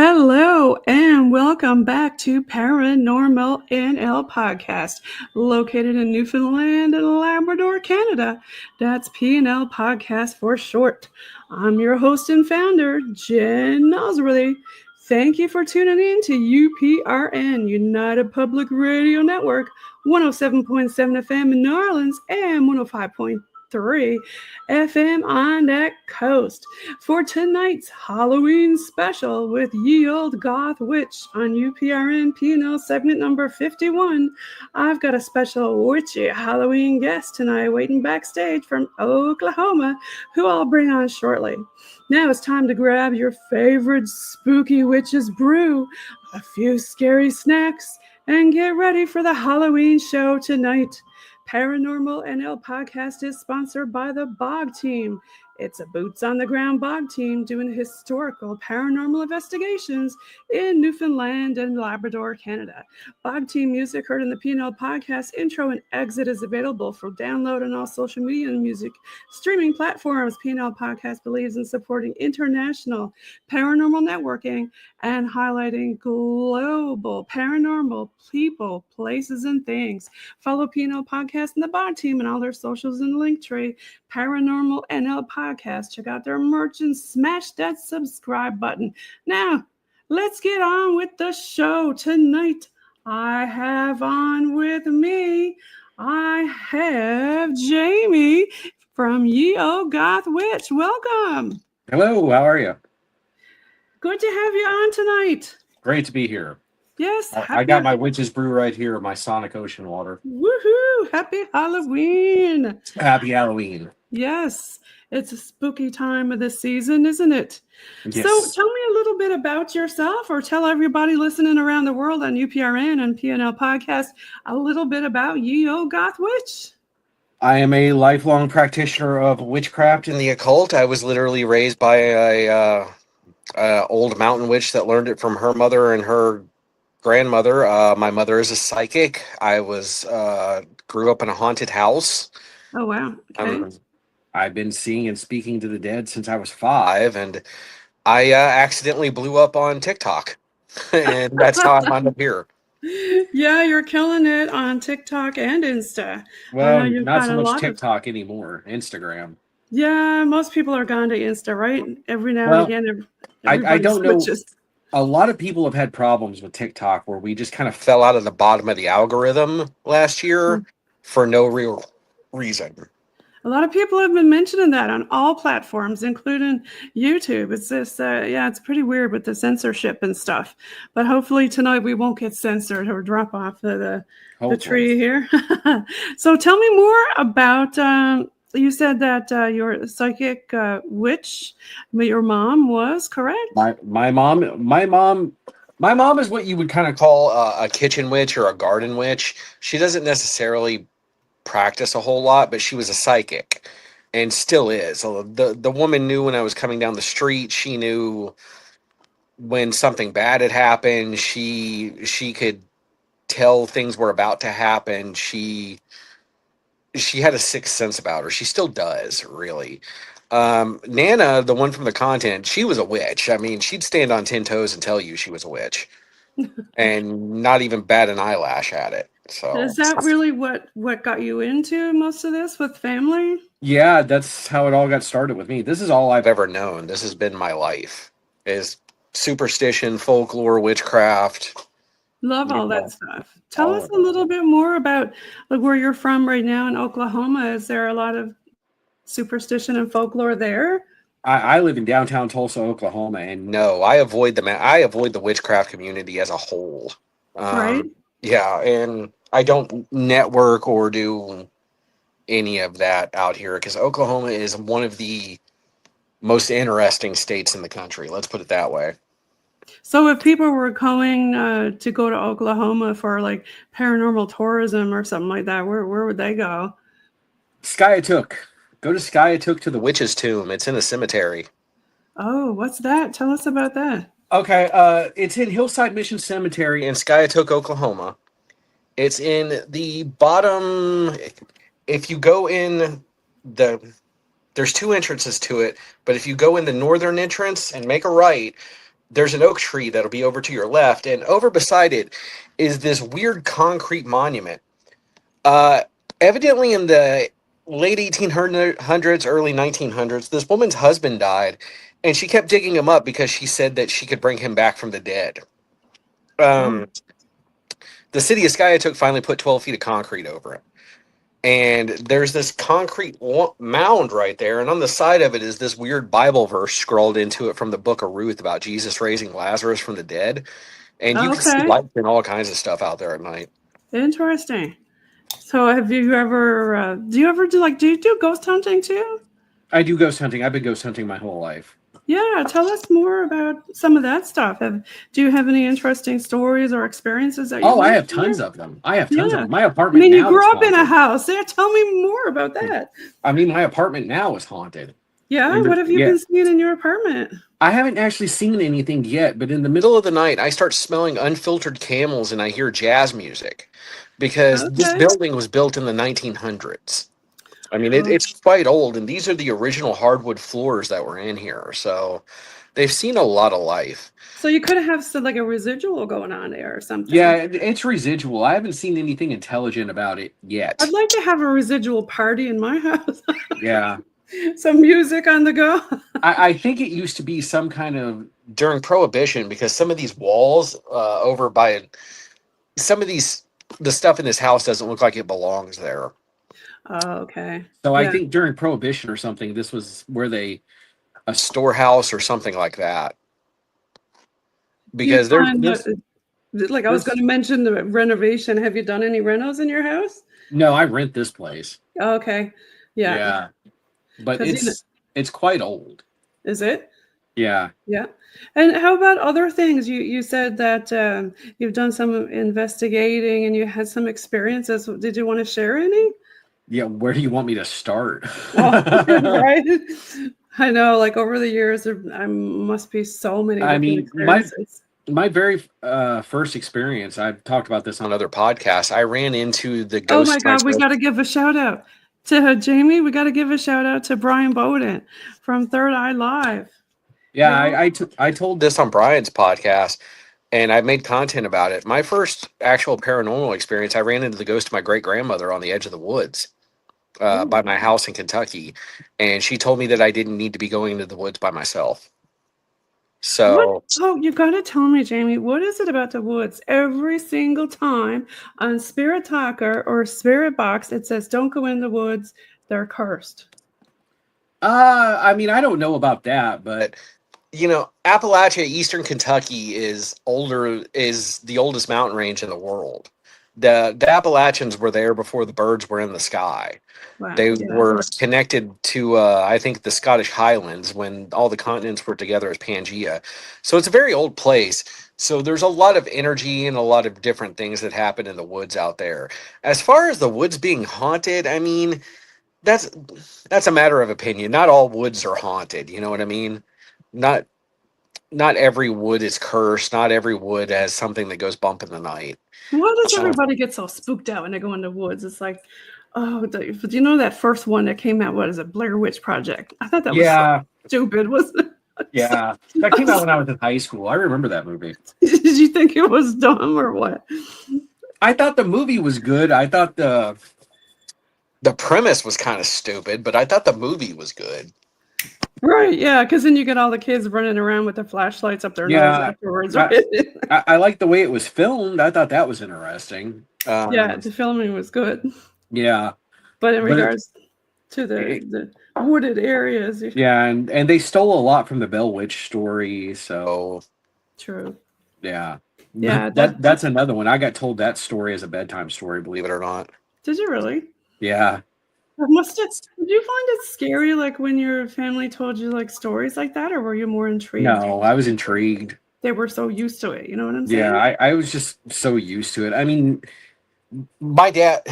Hello and welcome back to Paranormal NL podcast, located in Newfoundland and Labrador, Canada. That's P&L podcast for short. I'm your host and founder, Jen Noseworthy. Thank you for tuning in to UPRN, United Public Radio Network, 107.7 FM in New Orleans and 105.3 FM on that coast for tonight's Halloween special with Ye Old Goth Witch on UPRN P&L segment number 51. I've got a special witchy Halloween guest tonight waiting backstage from Oklahoma, who I'll bring on shortly. Now it's time to grab your favorite spooky witch's brew, a few scary snacks, and get ready for the Halloween show tonight. Paranormal NL podcast is sponsored by the Bog Team. It's a boots-on-the-ground bog team doing historical paranormal investigations in Newfoundland and Labrador, Canada. Bog Team music heard in the P&L podcast intro and exit is available for download on all social media and music streaming platforms. P&L podcast believes in supporting international paranormal networking and highlighting global paranormal people, places, and things. Follow P&L podcast and the Bog Team and all their socials in the link tree. Paranormal NL podcast. Check out their merch and smash that subscribe button. Now, let's get on with the show tonight. I have on with me, I have Jamie from Ye Old Goth Witch. Welcome. Hello, how are you? Good to have you on tonight. Great to be here. Yes. I got my witch's brew right here, my Sonic Ocean water. Woohoo! Happy Halloween. Happy Halloween. Yes, it's a spooky time of the season, isn't it? Yes. So tell me a little bit about yourself, or tell everybody listening around the world on UPRN and PNL podcast a little bit about Ye Old Goth Witch. I am a lifelong practitioner of witchcraft and the occult. I was literally raised by a old mountain witch that learned it from her mother and her grandmother. My mother is a psychic. I grew up in a haunted house. Oh, wow. Okay. I've been seeing and speaking to the dead since I was 5, and I accidentally blew up on TikTok, and that's how I wound up here. Yeah, you're killing it on TikTok and Insta. Well, not so much TikTok anymore, Instagram. Yeah, most people are gone to Insta, right? Every now and again, I don't switches. know. A lot of people have had problems with TikTok where we just kind of fell out of the bottom of the algorithm last year for no real reason. A lot of people have been mentioning that on all platforms, including YouTube. It's just, it's pretty weird with the censorship and stuff. But hopefully tonight we won't get censored or drop off the tree here. So tell me more about, you said that you're a psychic witch, but your mom was, correct? My mom is what you would kind of call a kitchen witch or a garden witch. She doesn't necessarily practice a whole lot, but she was a psychic and still is. So the woman knew when I was coming down the street. She knew when something bad had happened. She could tell things were about to happen. She had a sixth sense about her. She still does, really. Nana, the one from the content, she was a witch. I mean, she'd stand on 10 toes and tell you she was a witch and not even bat an eyelash at it. So is that really what got you into most of this with family? Yeah, that's how it all got started with me. This is all I've ever known. This has been my life, is superstition, folklore, witchcraft. Love all that stuff. Tell us a little bit more about where you're from right now in Oklahoma. Is there a lot of superstition and folklore there? I live in downtown Tulsa, Oklahoma, and no, I avoid the witchcraft community as a whole. Right? Yeah, and I don't network or do any of that out here because Oklahoma is one of the most interesting states in the country. Let's put it that way. So if people were going to go to Oklahoma for like paranormal tourism or something like that, where would they go? Skiatook. Go to Skiatook to the Witch's Tomb. It's in a cemetery. Oh, what's that? Tell us about that. Okay, it's in Hillside Mission Cemetery in Skiatook, Oklahoma. It's in the bottom. If you go in there's 2 entrances to it, but if you go in the northern entrance and make a right, there's an oak tree that'll be over to your left, and over beside it is this weird concrete monument. Uh, Evidently, in the late 1800s, early 1900s, this woman's husband died, and she kept digging him up because she said that she could bring him back from the dead. Oh, Um, the city of Skiatook finally put 12 feet of concrete over it. And there's this concrete mound right there, and on the side of it is this weird Bible verse scrawled into it from the book of Ruth about Jesus raising Lazarus from the dead. And you can see okay. lights and all kinds of stuff out there at night. Interesting. So have you ever, do you do ghost hunting too? I do ghost hunting. I've been ghost hunting my whole life. Yeah, tell us more about some of that stuff. Do you have any interesting stories or experiences that you Oh, I want have to share? tons of them. I have tons of Yeah. them. My I apartment mean, you now is grew up in a haunted. house. Yeah, tell me more about that. I mean, my apartment now is haunted. Yeah, And what have you yeah, been seeing in your apartment? I haven't actually seen anything yet, but in the middle Middle of the night, I start smelling unfiltered camels and I hear jazz music because this Okay. building was built in the 1900s. I mean, Oh, it's quite old, and these are the original hardwood floors that were in here. So they've seen a lot of life. so you could have some, like a residual going on there or something. yeah, it's residual. I haven't seen anything intelligent about it yet. I'd like to have a residual party in my house. Yeah, Some music on the go. I think it used to be some kind of During Prohibition, because some of these walls over by some of these, the stuff in this house doesn't look like it belongs there. Oh, okay. so I Yeah. think during Prohibition or something, this was where they A storehouse or something like that. Do you Because there's find this, that, like I was going to mention the renovation. Have you done any renos in your house? no, I rent this place. Oh, okay. Yeah. Yeah, but 'Cause, you know, it's quite old. is it? Yeah. Yeah. And how about other things? You said that you've done some investigating and you had some experiences. Did you want to share any? Yeah, where do you want me to start? Oh, right. I know, like over the years, there must be so many I different mean, experiences. my very first experience, I've talked about this on on other podcasts, I ran into the Oh my ghost. God, we got to give a shout out to Jamie. We got to give a shout out to Brian Bowden from Third Eye Live. Yeah, Yeah. I told This on Brian's podcast, and I made content about it. My first actual paranormal experience, I ran into the ghost of my great grandmother on the edge of the woods by my house in Kentucky, and she told me that I didn't need to be going into the woods by myself. What? So Oh, you got to tell me, Jamie, what is it about the woods? Every single time on Spirit Talker or Spirit Box, it says, don't go in the woods. They're cursed. I mean, I don't know about that, but you know, Appalachia, Eastern Kentucky is the oldest mountain range in the world. The Appalachians were there before the birds were in the sky. Wow. They Yeah. were connected to, I think, the Scottish Highlands when all the continents were together as Pangea. So it's a very old place. So there's a lot of energy and a lot of different things that happen in the woods out there. As far as the woods being haunted, I mean, that's a matter of opinion. Not all woods are haunted. You know what I mean? Not not every wood is cursed. Not every wood has something that goes bump in the night. Why does everybody get so spooked out when they go in the woods? It's like, oh, do you know that first one that came out? What is it? Blair Witch Project. I thought that was so stupid, wasn't it? yeah, that came out when I was in high school. I remember that movie. Did you think it was dumb or what? I thought the movie was good. I thought The premise was kind of stupid, but I thought the movie was good. Right, yeah, because then you get all the kids running around with the flashlights up their nose afterwards. Right? I liked the way it was filmed. I thought that was interesting. Yeah, the filming was good. Yeah, but in regards to the wooded areas, yeah, and they stole a lot from the Bell Witch story. So true. Yeah, yeah, that's another one. I got told that story as a bedtime story. Believe it or not. Did you really? Yeah. Did you find it scary, like when your family told you like stories like that, or were you more intrigued? No, I was intrigued. They were so used to it. You know what I'm saying? Yeah, I was just so used to it. I mean, my dad,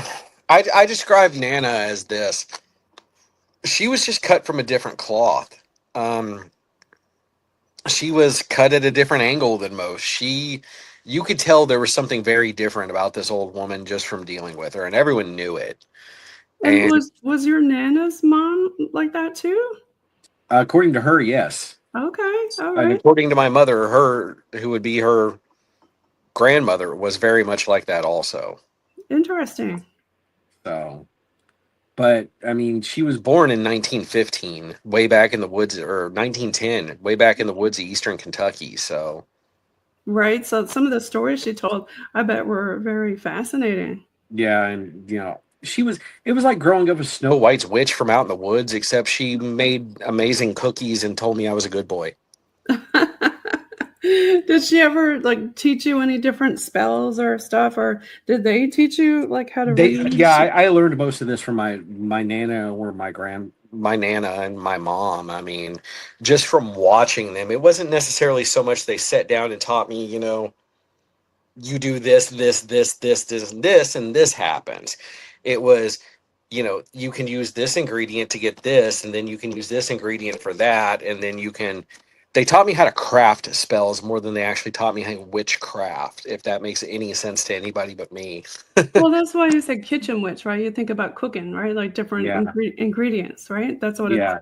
I described Nana as this. She was just cut from a different cloth. She was cut at a different angle than most. You could tell there was something very different about this old woman just from dealing with her, and everyone knew it. And was your Nana's mom like that too? According to her, yes. Okay. All And right. according to my mother, her who would be her grandmother was very much like that also. Interesting. So, but I mean, She was born in 1915, way back in the woods, or 1910, way back in the woods of eastern Kentucky. So, Right. So some of the stories she told, I bet were very fascinating. yeah, and she was. It was like growing up a Snow snow. White's witch from out in the woods, except she made amazing cookies and told me I was a good boy. Did she ever like teach you any different spells or stuff, or did they teach you like how to read? Yeah, I learned most of this from my nana or my grand. My nana and my mom. I mean, just from watching them, it wasn't necessarily so much they sat down and taught me, you do this, and this happens. It was, you can use this ingredient to get this, and then you can use this ingredient for that, and then they taught me how to craft spells more than they actually taught me how to witchcraft, if that makes any sense to anybody but me. Well, that's why you said kitchen witch, right? You think about cooking, right? Like different Yeah, ingredients, right? That's what it's. yeah,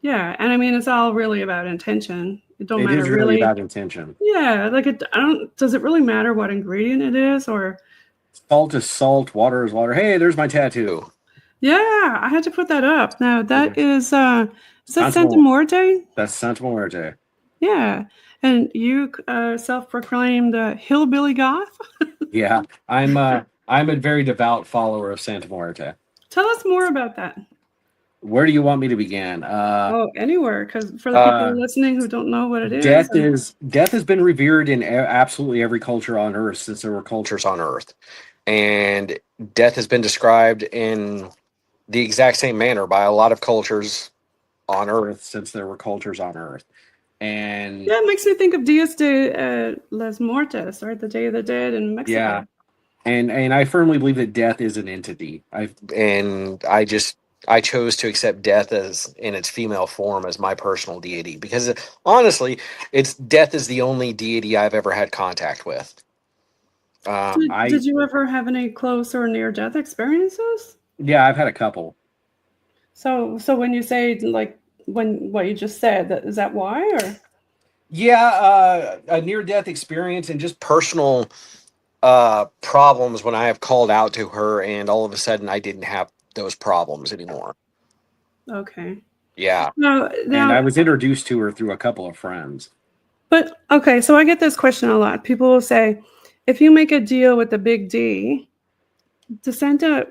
Yeah, and I mean, it's all really about intention. It don't it matter is really really. about intention. Yeah, like it. I don't. Does it really matter what ingredient it is, or? Salt is salt, water is water. Hey, there's my tattoo. Yeah, I had to put that up. Now that is that Santa Santa Mo- Muerte? that's Santa Muerte. Yeah, and you self-proclaimed hillbilly goth. Yeah, I'm a very devout follower of Santa Muerte. Tell us more about that. Where do you want me to begin? Oh, anywhere, because for the people Uh, listening who don't know what it is, death has been revered in absolutely every culture on Earth since there were cultures. Cultures on Earth. And death has been described in the exact same manner by a lot of cultures on Earth. Since there were cultures on Earth, and yeah, it makes me think of Dias de las Muertes, right? The Day of the Dead in yeah, Mexico. and I firmly believe that death is an entity. And I chose to accept death as in its female form as my personal deity because honestly, it's death is the only deity I've ever had contact with. Did you ever have any close or near-death experiences? Yeah, I've had a couple. So when you say like when what you just said, is that why or? Yeah, A near death experience and just personal problems when I have called out to her and all of a sudden I didn't have those problems anymore. Okay. Yeah. And I Now, was introduced to her through a couple of friends. but okay, so I get this question a lot. People will say, if you make a deal with the big D, to Santa,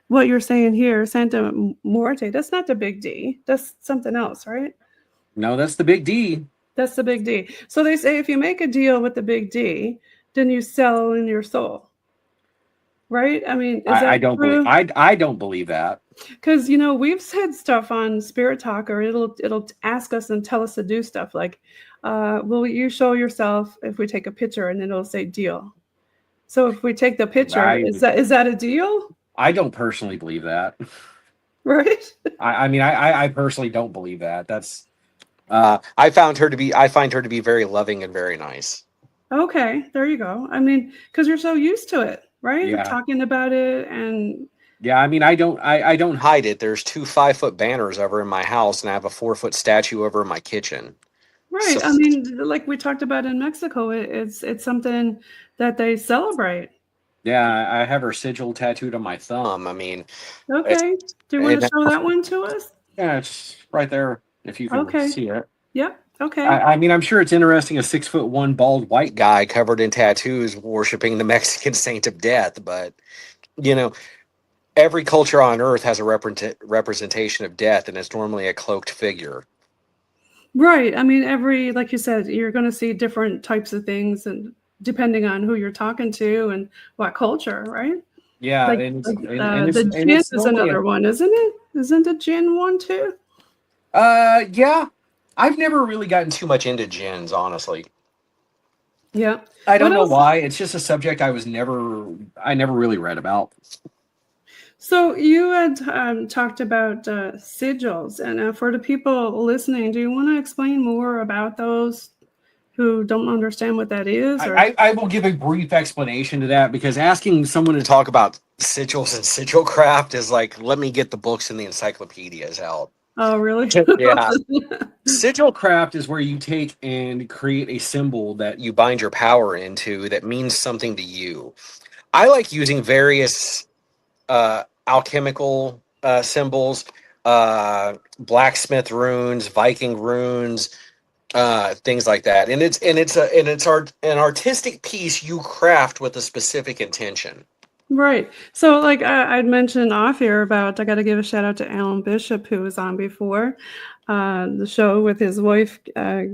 what you're saying here, Santa Muerte, that's not the big D. That's something else, right? No, that's the big D. That's the big D. So they say if you make a deal with the big D, then you sell in your soul, right? I mean, is I that don't believe true? I don't believe that. Because we've said stuff on Spirit Talk, or it'll ask us and tell us to do stuff like, "Will you show yourself if we take a picture?" And then it'll say deal. So if we take the picture, I is that a deal? I don't personally believe that. Right? I mean I personally don't believe that. That's I find her to be very loving and very nice. Okay, there you go. I mean, because you're so used to it, right? yeah. Talking about it and Yeah, I mean I don't Hide it. There's 2 5-foot banners over in my house, and I have a 4-foot statue over in my kitchen. right. So I mean, like we talked about in Mexico, it's something that they celebrate. yeah, I have her sigil tattooed on my thumb. I mean, it's, Okay. Do you want to and show that one to us? Yeah, it's right there if you can Okay. see it. Yep. Okay. I mean I'm sure it's interesting a 6'1" bald white guy covered in tattoos worshiping the Mexican saint of death, but you know, every culture on earth has a representation of death, and it's normally a cloaked figure. Right. I mean, like you said, you're going to see different types of things, and depending on who you're talking to and what culture, right? Yeah, Like, and the and gin it's is normally another one, isn't it? Isn't the gin one too? yeah. I've never really gotten too much into gins, honestly. Yeah. I What don't know else? why. It's just a subject I never really read about. So you had talked about sigils, and for the people listening, do you want to explain more about those who don't understand what that is? Or I will give a brief explanation to that because asking someone to Talk about sigils and sigil craft is like, let me get the books and the encyclopedias out. Oh, really? Yeah. Sigil craft is where you take and create a symbol that You bind your power into that means something to you. I like using various alchemical symbols, blacksmith runes, Viking runes, things like that. And it's an artistic piece you craft with a specific intention. Right. So, like I'd mentioned off here about, I got to give a shout out to Alan Bishop, who was on before the show with his wife,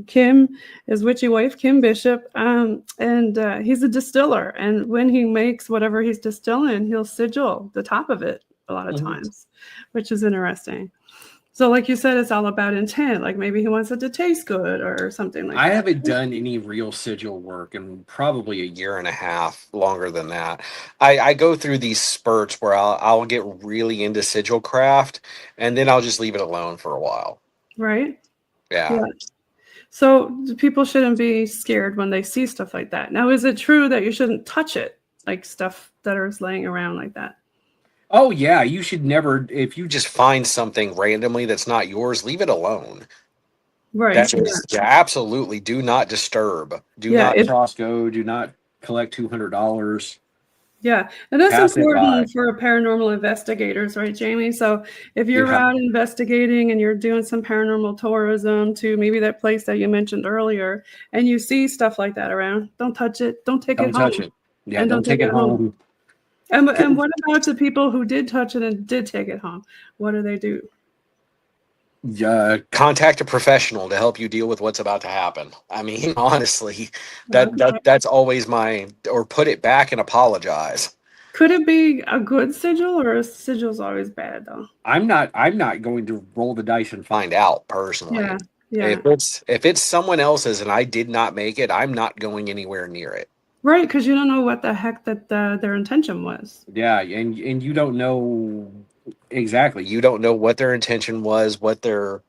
Kim, his witchy wife, Kim Bishop. And he's a distiller. And when he makes whatever he's distilling, he'll sigil the top of it a lot of times, which is interesting. So, like you said, it's all about intent. Like maybe he wants it to taste good or something like I that. haven't done any real sigil work in probably A year and a half, longer than that. I go through these spurts where I'll get really into sigil craft, and then I'll just leave it alone for a while. Right? Yeah. Yeah. So people shouldn't be scared when they see stuff like that. Now, is it true that you shouldn't touch it, like stuff that is laying around like that? Oh yeah, you should never if you Just find something randomly that's not yours, leave it alone. Right. That is, yeah, absolutely. Do not disturb. Do Yeah. not. Costco, do not collect $200. Yeah. And that's Pass it by. important for paranormal investigators, right, Jamie? So if you're Yeah. out investigating and you're doing some paranormal tourism to maybe that place that you mentioned earlier, and you see stuff like that around, don't touch it. Don't take Don't it touch home. it. Yeah, And don't don't take take it it home. home. And what about the people who did touch it and did take it home? What do they do? Contact a professional to help you deal with what's about to happen. I mean, honestly, Okay. that's always my, or put it back and apologize. Could it be a good sigil, or a sigil's always bad though? I'm not going to roll the dice and find Find out personally. Yeah, yeah. If it's someone else's and I did not make it, I'm not going anywhere near it. Right, because you don't know what the heck that their intention was. yeah, and you don't know exactly. You don't know what their intention was, what their,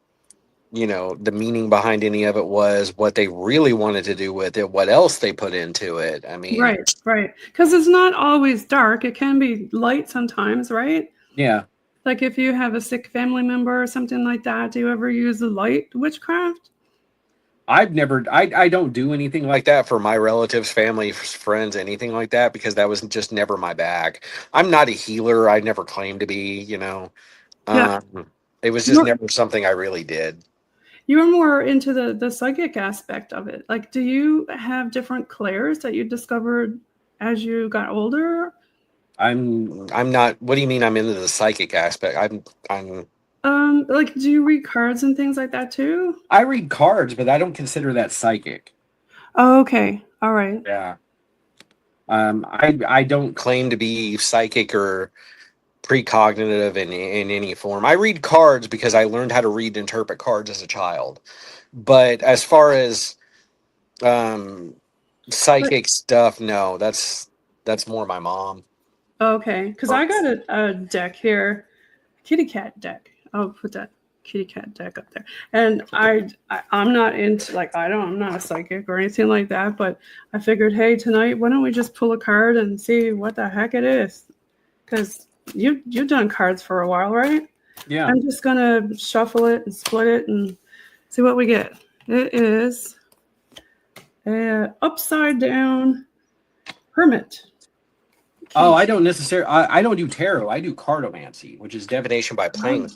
the meaning behind any of it was, what they really wanted to do with it, what else they put into it. I mean, Right, right. Because it's not always dark. It can be light sometimes, right? Yeah. Like if you have a sick family member or something like that, do you ever use the light witchcraft? I don't do anything like that for my relatives, family, friends, anything like that, because that was just never my bag. I'm not a healer. I never claimed to be. Yeah. It was just never something I really did. You're more into the psychic aspect of it. Like, do you have different clairs that you discovered as you got older? I'm not. What do you mean? I'm into the psychic aspect. I'm. Like, do you read cards and things like that too? I read cards, but I don't consider that psychic. Oh, okay. All right. Yeah. I don't claim to be psychic or precognitive in any form. I read cards because I learned how to read and interpret cards as a child. But as far as psychic stuff, no, that's more my mom. Okay, because I got a deck here, kitty cat deck. I'll put that kitty cat deck up there. And I'm not into, like, I'm not a psychic or anything like that, but I figured, hey, tonight, why don't we just pull a card and see what the heck it is? Because you've done cards for a while, right? Yeah. I'm just gonna shuffle it and split it and see what we get. It is a upside down hermit. Oh, I don't necessarily. I don't do tarot. I do cartomancy, which is Divination by playing.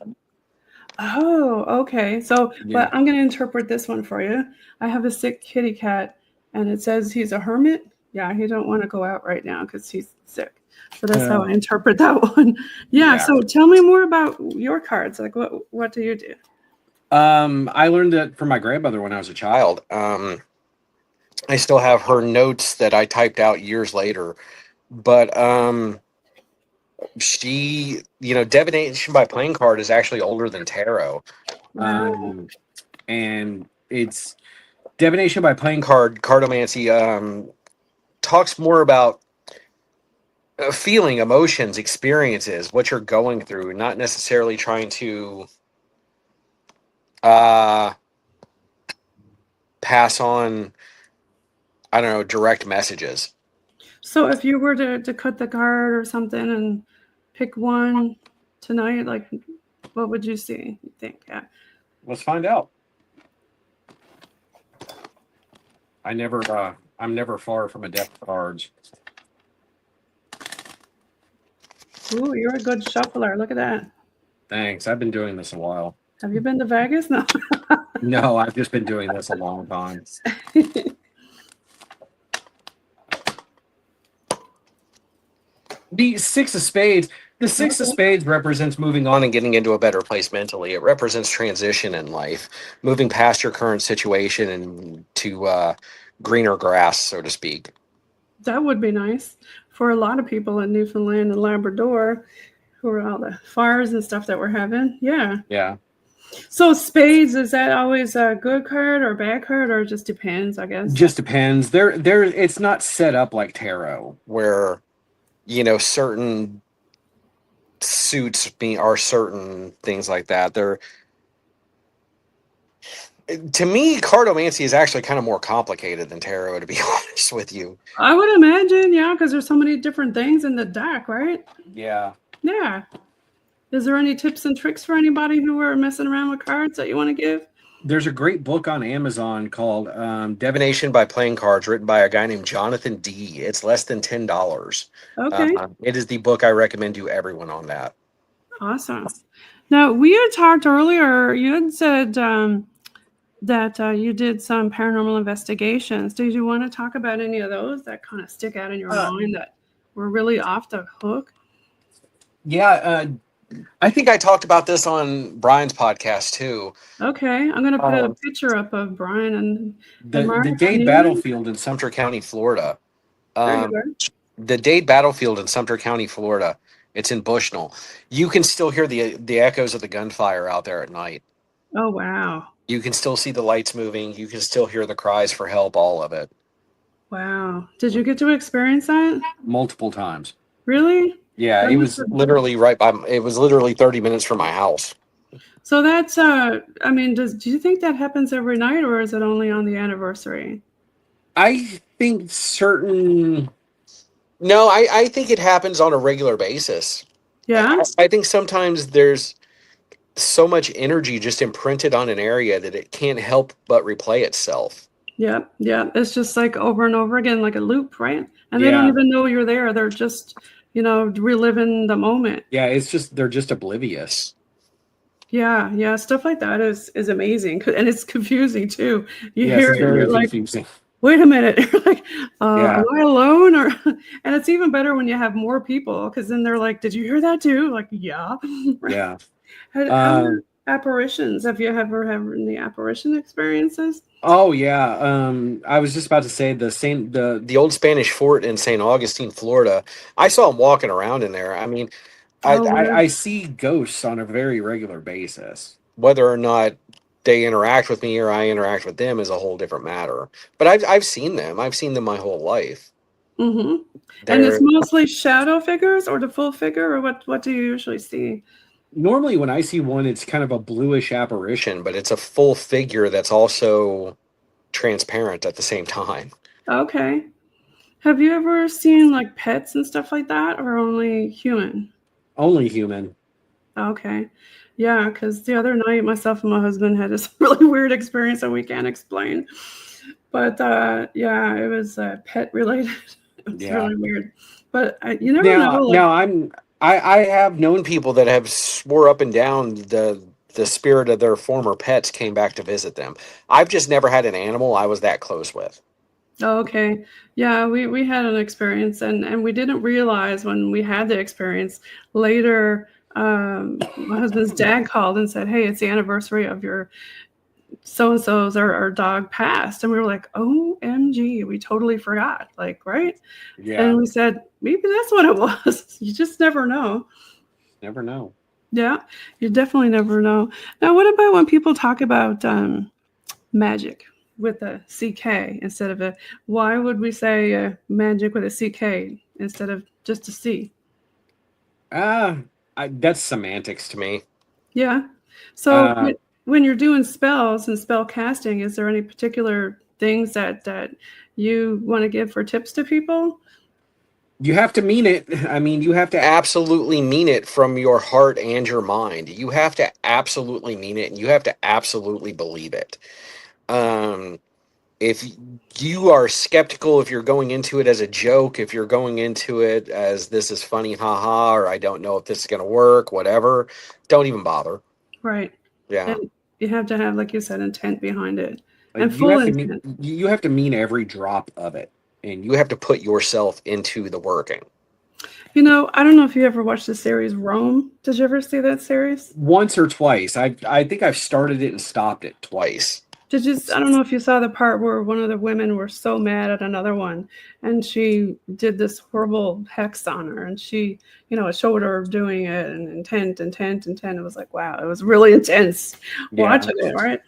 Oh, okay. So, Yeah. but I'm going to interpret this one for you. I have a sick kitty cat, and it says he's a hermit. Yeah, he don't want to go out right now because he's sick. So that's how I interpret that one. Yeah. So tell me more about your cards. Like, what do you do? I learned that from my grandmother when I was a child. I still have her notes that I typed out years later, but she, divination by playing card is actually older than tarot. Wow. And it's divination by playing cartomancy talks more about feeling, emotions, experiences, what you're going through, not necessarily trying to pass on, I don't know, direct messages. So if you were to cut the card or something and pick one tonight, like, What would you see? You think? Yeah. Let's find out. I'm never far from a deck of cards. Ooh, you're a good shuffler. Look at that. Thanks. I've been doing this a while. Have you been to Vegas? No. No, I've just been doing this a long time. The Six of Spades. The Six of Spades represents moving on and getting into a better place mentally. It represents transition in life, moving past your current situation and to greener grass, so to speak. That would be nice for a lot of people in Newfoundland and Labrador who are all the fires and stuff that we're having. Yeah. Yeah. So spades, is that always a good card or bad card, or it just depends, I guess? Just depends. There it's not set up like tarot. Where, you know, certain suits are certain things like that. To me, cardomancy is actually kind of more complicated than tarot, to be honest with you. I would imagine, yeah, because there's so many different things in the deck, right? Yeah. Yeah. Is there any tips and tricks for anybody who are messing around with cards that you want to give? There's a great book on Amazon called Divination by Playing Cards, written by a guy named Jonathan D. It's less than $10. Okay. It is the book I recommend to everyone on that. Awesome. Now, we had talked earlier, you had said that you did some paranormal investigations. Did you want to talk about any of those that kind of stick out in your mind that were really off the hook? Yeah, I think I talked about this on Brian's podcast too. Okay, I'm going to put a picture up of Brian and the Dade Battlefield in Sumter County, Florida. There you go. The Dade Battlefield in Sumter County, Florida. It's in Bushnell. You can still hear the echoes of the gunfire out there at night. Oh, wow. You can still see the lights moving. You can still hear the cries for help, all of it. Wow. Did you get to experience that? multiple times. Really? Yeah, That it was was Literally right by. It was literally 30 minutes from my house. So that's I mean, do you think that happens every night, or is it only on the anniversary? I think certain. No, I think it happens on a regular basis. Yeah. I think sometimes there's so much energy just imprinted on an area that it can't help but replay itself. Yeah. Yeah. It's just like over and over again, like a loop, right? And they don't Yeah. even know you're there. They're just, reliving the moment. Yeah, it's just they're just oblivious. Yeah. Yeah. Stuff like that is amazing. And it's confusing too. You Yes, hear it's it and very you're like, confusing. wait a minute. You're like, Yeah. am I alone? And it's even better when you have more people, because then they're like, did you hear that too? Like, yeah. Right. Yeah. How are apparitions? Have you ever had any apparition experiences? Oh yeah. I was just about to say The old Spanish fort in St. Augustine, Florida. I saw them walking around in there. I mean, I see ghosts on a very regular basis. whether or not they interact with me or I interact with them is a whole different matter. But I've seen them. I've seen them my whole life. Mm-hmm. And it's mostly shadow figures, or the full figure, or what do you usually see? Normally when I see one, it's kind of a bluish apparition. But it's a full figure that's also transparent at the same time. Okay. Have you ever seen like pets and stuff like that, or only human? Only human. Okay. Yeah, because the other night myself and my husband had this really weird experience that we can't explain. But yeah, it was pet related. It was really weird. But you never know. Now I have known people that have swore up and down the spirit of their former pets came back to visit them. I've just never had an animal I was that close with. Oh, okay. Yeah, we had an experience, and we didn't realize when we had the experience later. My husband's dad called and said, hey, it's the anniversary of your so-and-so's, our dog passed. And we were like, OMG, we totally forgot. Like, right? Yeah. And we said, maybe that's what it was. You just never know. Never know. Yeah, you definitely never know. Now, what about when people talk about magic with a CK instead of a, why would we say magic with a CK instead of just a C? That's semantics to me. Yeah. So when you're doing spells and spell casting, is there any particular things that you want to give for tips to people? You have to mean it. I mean, you have to. Absolutely mean it from your heart and your mind. You have to absolutely mean it, and you have to absolutely believe it. Um, if you are skeptical, if you're going into it as a joke, if you're going into it as this is funny, haha, or I don't know if this is going to work, whatever, don't even bother. Right. Yeah. And you have to have, like you said, intent behind it, Like and you full have to mean. intent. You have to mean every drop of it, And you have to put yourself into the working. You know, I don't know if you ever watched the series Rome. Did you ever see that series? once or twice. I think I've started it and stopped it Twice. Did you? I don't know if you saw the part where one of the women were so mad at another one, and she did this horrible hex on her, and she, it showed her doing it, and intent. It was like, wow, it was really intense Yeah. watching it, right?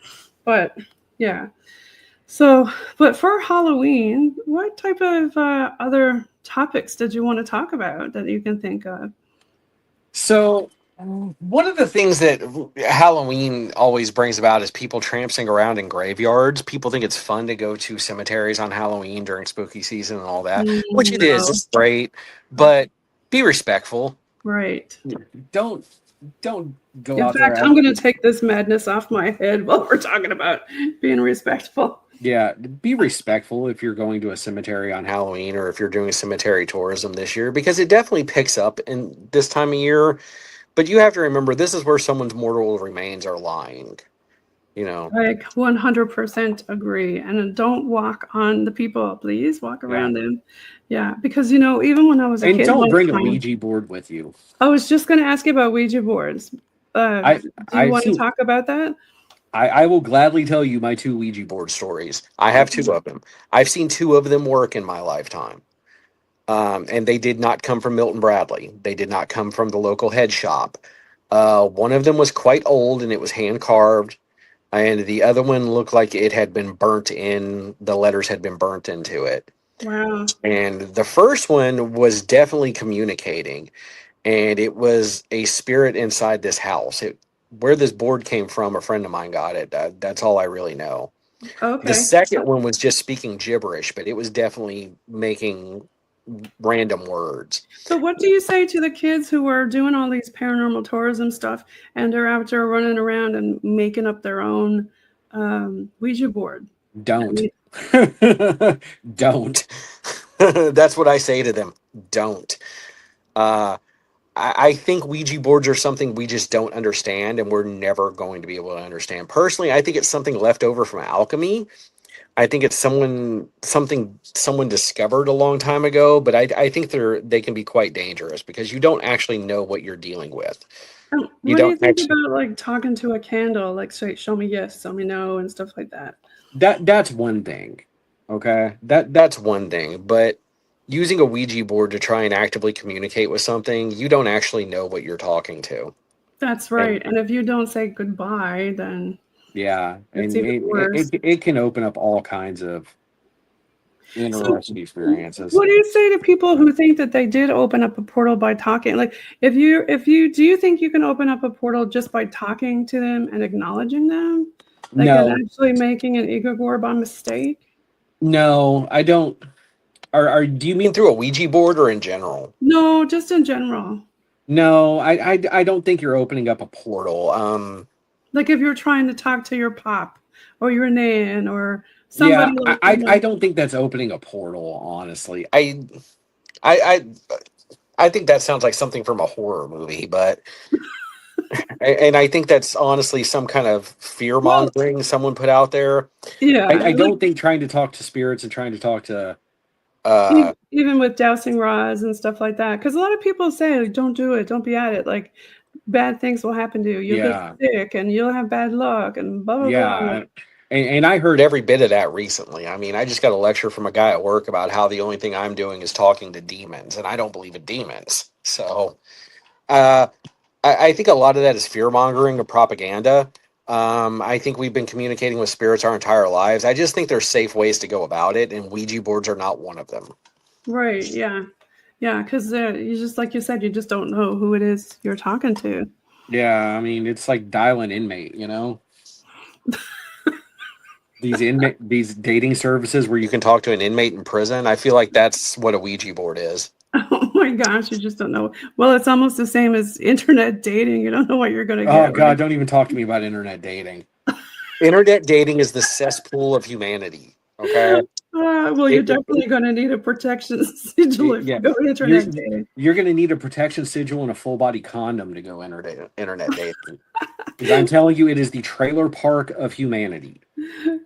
But yeah. So, but for Halloween, what type of other topics did you want to talk about that you can think of? So One of the things that Halloween always brings about is people tramping around in graveyards. People think it's fun to go to cemeteries on Halloween during spooky season and all that, which it is. No, It's great, but be respectful. right. don't don't go In out there. fact, I'm going to take this madness off my head while we're talking about being respectful. Yeah, be respectful if you're going to a cemetery on Halloween, or if you're doing cemetery tourism this year, because it definitely picks up in this time of year. But you have to remember, this is where someone's mortal remains are lying. You know, Like 100% agree. And don't walk on the people, please walk Yeah. around them. Yeah, because even when I was a And kid, don't one bring a time, Ouija board with you. I was just going to ask you about Ouija boards. I Do you I've want to seen talk about that? I will gladly tell you my two Ouija board stories. I have two of them. I've seen two of them work in my lifetime. And they did not come from Milton Bradley. They did not come from the local head shop. One of them was quite old and it was hand carved, and the other one looked like it had been burnt in. The letters had been burnt into it. Wow. And the first one was definitely communicating, and it was a spirit inside this house. Where this board came from, a friend of mine got it. That's all I really know. The Okay. second one was just speaking gibberish, but it was definitely making random words. So, what do you say to the kids who are doing all these paranormal tourism stuff and they're out there running around and making up their own Ouija board? Don't. Don't. That's what I say to them. Don't. Uh, I think Ouija boards are something we just don't understand, and we're never going to be able to understand. Personally, I think it's something left over from alchemy. I think it's something someone discovered a long time ago, but I think they can be quite dangerous because you don't actually know what you're dealing with. You What do you don't think actually. about like talking to a candle, like say, show me yes, show me no, and stuff like that? That's one thing. Okay. That's one thing, but using a Ouija board to try and actively communicate with something, you don't actually know what you're talking to. That's right. And if you don't say goodbye, then Yeah, it's and even worse. it can open up all kinds of So, interesting experiences. what do you say to people who think that they did open up a portal by talking? Like, if you do you think you can open up a portal just by talking to them and acknowledging them, like, and No, actually making an egregore by mistake? no, I don't. Do you mean? Through a Ouija board or in general? No, just in general. No, I don't think you're opening up a portal. Like if you're trying to talk to your pop or your nan or Yeah, somebody like I don't think that's opening a portal, honestly. I I think that sounds like something from a horror movie, but and I think that's honestly some kind of fear well, mongering someone put out there. yeah, I like don't think trying to talk to spirits and trying to talk to Uh, even with dousing rods and stuff like that. Because a lot of people say, like, don't do it, don't be at it. Like bad things will happen to you. You'll get yeah, sick and you'll have bad luck and blah blah blah. yeah, and I heard every bit of that recently. I mean, I just got a lecture from a guy at work about how the only thing I'm doing is talking to demons, and I don't believe in demons. So, uh, I think a lot of that is fear mongering or propaganda. I think we've been communicating with spirits our entire lives. I just think there's safe ways to go about it, and Ouija boards are not one of them. Right? Yeah, yeah. Because you just like you said, you just don't know who it is you're talking to. yeah, I mean it's like dial an inmate, these dating services where You can talk to an inmate in prison. I feel like that's what a Ouija board is. Oh my gosh, you just don't know. Well, it's almost the same as internet dating. You don't know what you're going to Oh get, right? God, don't even talk to me about internet dating. Internet dating is the cesspool of humanity. Okay. Well, you're It, definitely going to need a protection sigil if Yeah, you go you're internet dating. you're gonna need a protection sigil and a full body condom to go internet dating. Because I'm telling you, it is the trailer park of humanity.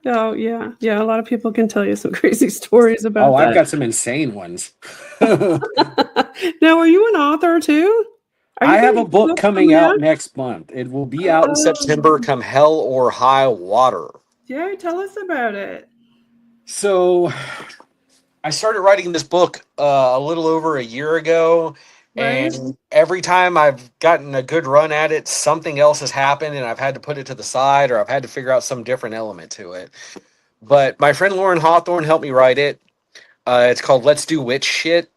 Oh, yeah. Yeah, a lot of people can tell you some crazy stories Oh, about I've that. got some insane ones. I Now, are you an author too? Are you have going to a have a book book coming coming out out? next month. It will be out. in September, Oh, come hell or high water. yeah, tell us about it. So I started writing this book a little over a year ago, Right? and every time I've gotten a good run at it, something else has happened, and I've had to put it to the side, or I've had to figure out some different element to it. But my friend Lauren Hawthorne helped me write it. It's called "Let's Do Witch Shit."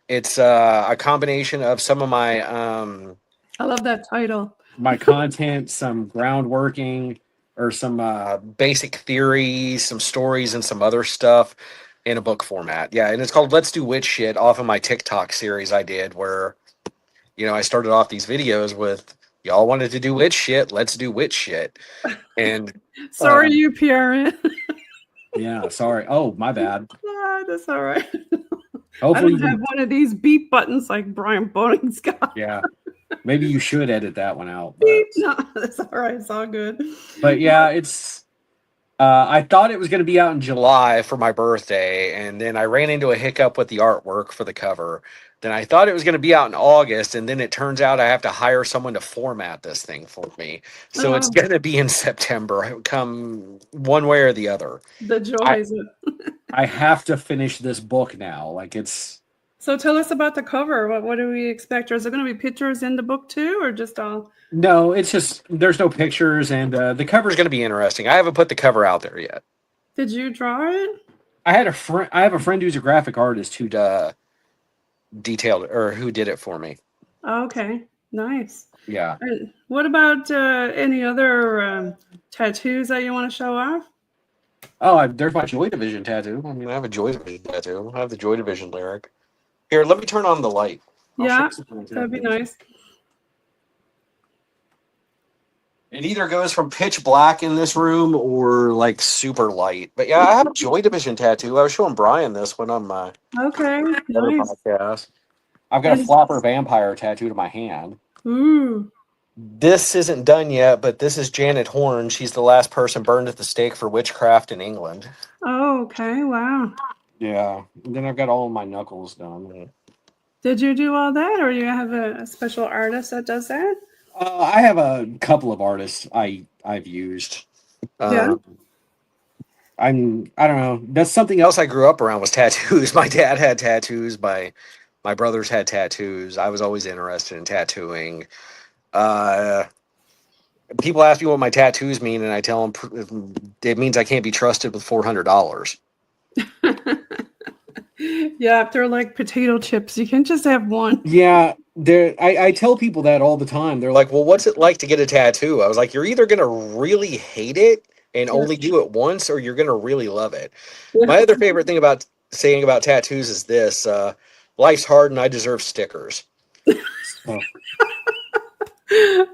It's a combination of some of I love that title. my content, some groundworking, or some basic theories, some stories, and some other stuff in a book format. Yeah, and it's called "Let's Do Witch Shit" off of my TikTok series I did, where I started off these videos with y'all wanted to do witch shit, let's do witch shit, and Sorry, uh, you PRN. yeah. Sorry. Oh, my bad. That's all right. I Hopefully, don't have one of these beep buttons like Brian Bowden's got. yeah. Maybe you should edit that one out, Beep. No, that's all right. It's all good. but yeah, it's. I thought it was going to be out in July. July for my birthday, and then I ran into a hiccup with the artwork for the cover. Then I thought it was going to be out in August, and then it turns out I have to hire someone to format this thing for me. So it's Oh, going to be in September, come one way or the other. the I joys. I have to finish this book now. Like it's So tell us about the cover. What do we expect? Or is there going to be pictures in the book too, or just all? no, it's just there's no pictures, and the Cover's cover. going to be interesting. I haven't put the cover out there yet. Did you draw it? I had a friend. I have a friend who's a graphic artist who. Detailed or who did it for me. Oh, okay, nice. Yeah. And what about any other tattoos that you want to show off? Oh, there's my Joy Division tattoo. I mean, I have a Joy Division tattoo. I have the Joy Division lyric. Here, let me turn on the light. I'll show Yeah, you something that'd be too. nice. It either goes from pitch black in this room or like super light. But yeah, I have a Joy Division tattoo. I was showing Brian this one on my Okay, other nice. podcast. I've got a flapper vampire tattooed to my hand. Ooh, This isn't done yet, but this is Janet Horn. She's the last person burned at the stake for witchcraft in England. oh, okay, wow. Yeah. And then I've got all of my knuckles done. Did you do all that, or you have a special artist that does that? I have a couple of artists I've used. Yeah. I don't know. That's something Else else. I grew up around was tattoos. My dad had tattoos. My brothers had tattoos. I was always interested in tattooing. Uh, People ask me what my tattoos mean, and I tell them it means I can't be trusted with $400. Yeah, if they're like potato chips, you can't just have one. Yeah, I tell people that all the time. They're like, Like, well, what's it like to get a tattoo? I was like, you're either gonna really hate it and Yeah. only do it once, or you're gonna really love it. Yeah. My other favorite thing about saying about tattoos is this: life's hard, and I deserve stickers. oh,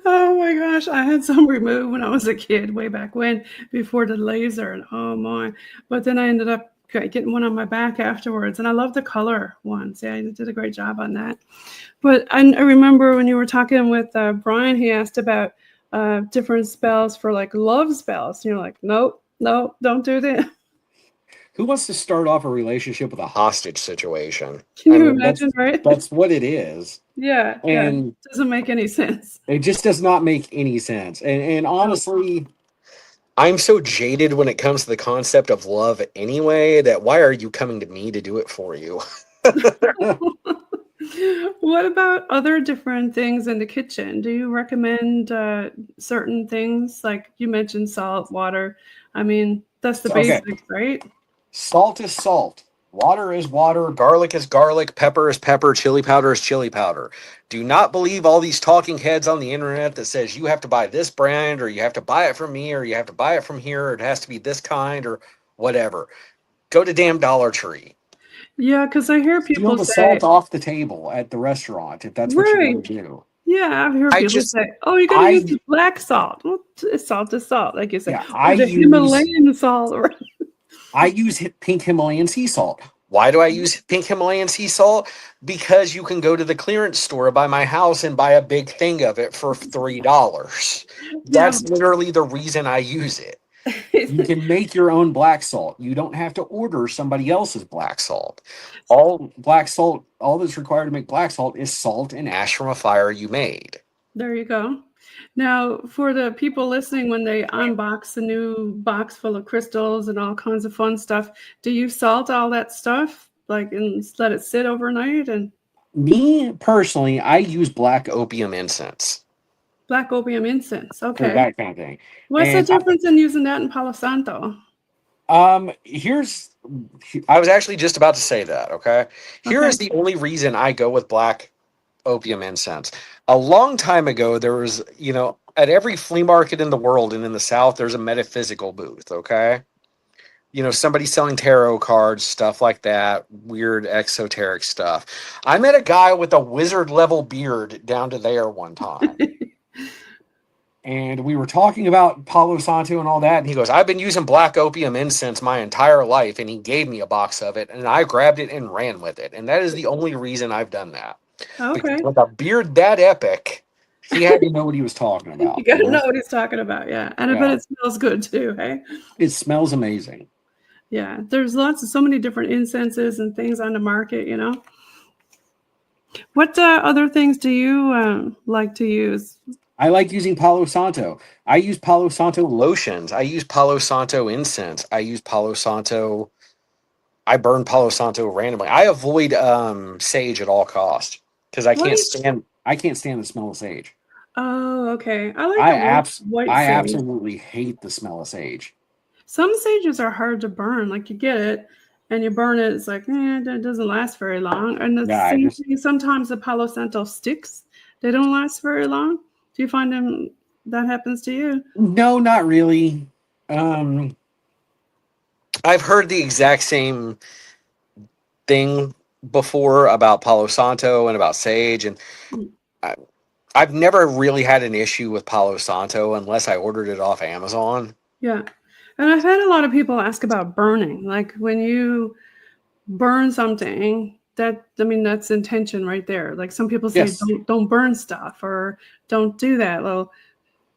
Oh my gosh, I had some removed when I was a kid, way back when, before the laser, and oh my! But then I ended up getting one on my back afterwards, and I love the color ones. Yeah, you did a great job on that. But I remember when you were talking with Brian, he asked about different spells for like love spells. And you're like, nope, nope, don't do that. who wants to start off a relationship with a Hostage situation. Can I you mean, imagine, right? that's what it is. Yeah, yeah. And Doesn't make any sense. it just does not make any sense. And No. honestly, I'm so jaded when it comes to the concept of love anyway that why are you coming to me to do it for you? What about other different things in the kitchen? Do you recommend certain things? Like you mentioned salt, water. I mean, that's the okay, basics, right? salt is salt, water is water. Garlic is garlic, pepper is pepper, chili powder is chili powder. Do not believe all these talking heads on the internet that says you have to buy this brand or you have to buy it from me or you have to buy it from here or it has to be this kind or whatever. Go to damn Dollar Tree. Yeah, because I hear Steal people the say, salt off the table at the restaurant if that's what you right. want to do. Yeah, I've heard I people just say, "Oh, you got to use I the black salt." Well, salt is salt, like you say, yeah, or the Himalayan salt. Or I use pink Himalayan sea salt. Why do I use pink Himalayan sea salt? Because you can go to the clearance store by my house and buy a big thing of it for $3. yeah, That's literally the reason I use it. You can make your own black salt. You don't have to order somebody else's black salt. All that's required to make black salt is salt and Ash from a fire you made. there you go. Now, for the people listening, when they unbox the new box full of crystals and all kinds of fun stuff, do you salt all that stuff, like, and let it sit overnight? And me personally, I use black opium incense black opium incense. for Okay. that kind of thing. What's the And difference in using that in Palo Santo? here's I was actually just about to say that, okay? Here Okay. is the only reason I go with black opium incense. A long time ago, there was, at every flea market in the world and in the South, there's a metaphysical booth, okay? Somebody selling tarot cards, stuff like that, weird exoteric stuff. I met a guy with a wizard level beard down to there one time. and we were talking about Palo Santo and all that. And he goes, I've been using black opium incense my entire life. And he gave me a box of it. And I grabbed it and ran with it. And that is the only reason I've done that. Because Okay. with a beard that epic, He had to know what he was talking You about. got to know what he's talking about. Yeah. And I bet Yeah. it smells good too. Hey. It smells amazing. Yeah. There's so many different incenses and things on the market, What other things do you like to use? I like using Palo Santo. I use Palo Santo lotions. I use Palo Santo incense. I use Palo Santo. I burn Palo Santo randomly. I avoid sage at all costs because I What can't is? stand. I can't stand the smell of sage. Oh, okay. I like the white I sage. absolutely hate the smell of sage. Some sages are hard to burn. Like you get it and you burn it, it's like, that doesn't last very long. And the Yeah, same thing, sometimes the Palo Santo sticks, they don't last very long. Do you find that happens to you? no, not really. I've heard the exact same thing before about Palo Santo and about sage, and I, I've never really had an issue with Palo Santo unless I ordered it off Amazon. Yeah. And I've had a lot of people ask about burning. Like when you burn something, that's intention right there. Like some people say, Yes. don't burn stuff or don't do that. Well,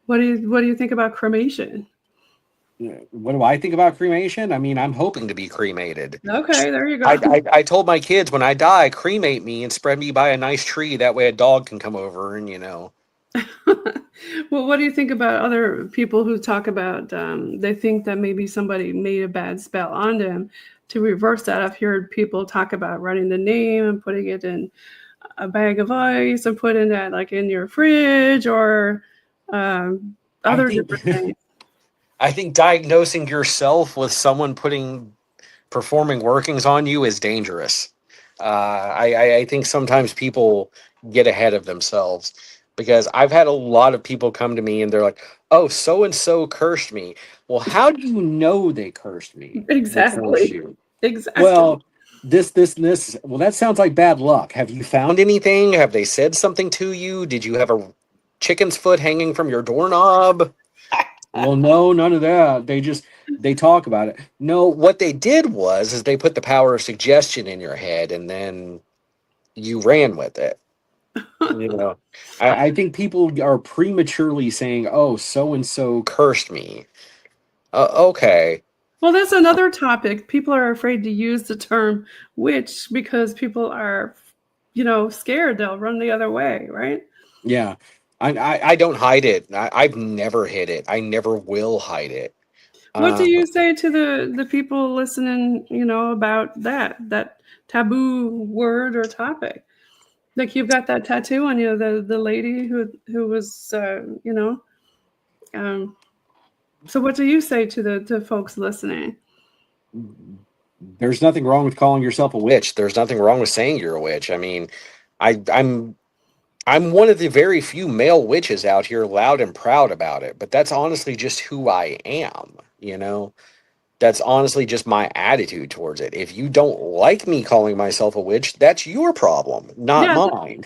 what do you think about cremation? What do I think about cremation? I mean, I'm hoping to be cremated. Okay, there you go. I told my kids when I die, cremate me and spread me by a nice tree. That way a dog can come over and, Well, what do you think about other people who talk about they think that maybe somebody made a bad spell on them? To reverse that, I've heard people talk about writing the name and putting it in a bag of ice and putting that like in your fridge or other different things. I think diagnosing yourself with someone performing workings on you is dangerous. I think sometimes people get ahead of themselves because I've had a lot of people come to me and they're like, "Oh, so and so cursed me." Well, how do you know they cursed me? Exactly. You? Exactly. Well, this. Well, that sounds like bad luck. Have you Found anything? Have they said something to you? Did you have a chicken's foot hanging from your doorknob? Well, no, none of that. They talk about it. No, what they did is they put the power of suggestion in your head and then you ran with it. I think people are prematurely saying, "Oh, so and so cursed me." Okay. Well, that's another topic. People are afraid to use the term witch because people are, scared they'll run the other way, right? Yeah. I don't hide it. I've never hid it. I never will hide it. What do you say to the people listening, about that taboo word or topic? Like you've got that tattoo on you, the lady who was, so what do you say to the folks listening? There's nothing wrong with calling yourself a witch. There's nothing wrong with saying you're a witch. I mean, I'm one of the very few male witches out here loud and proud about it, but that's honestly just who I am, That's honestly just my attitude towards it. If you don't like me calling myself a witch, that's your problem, not Yeah, mine.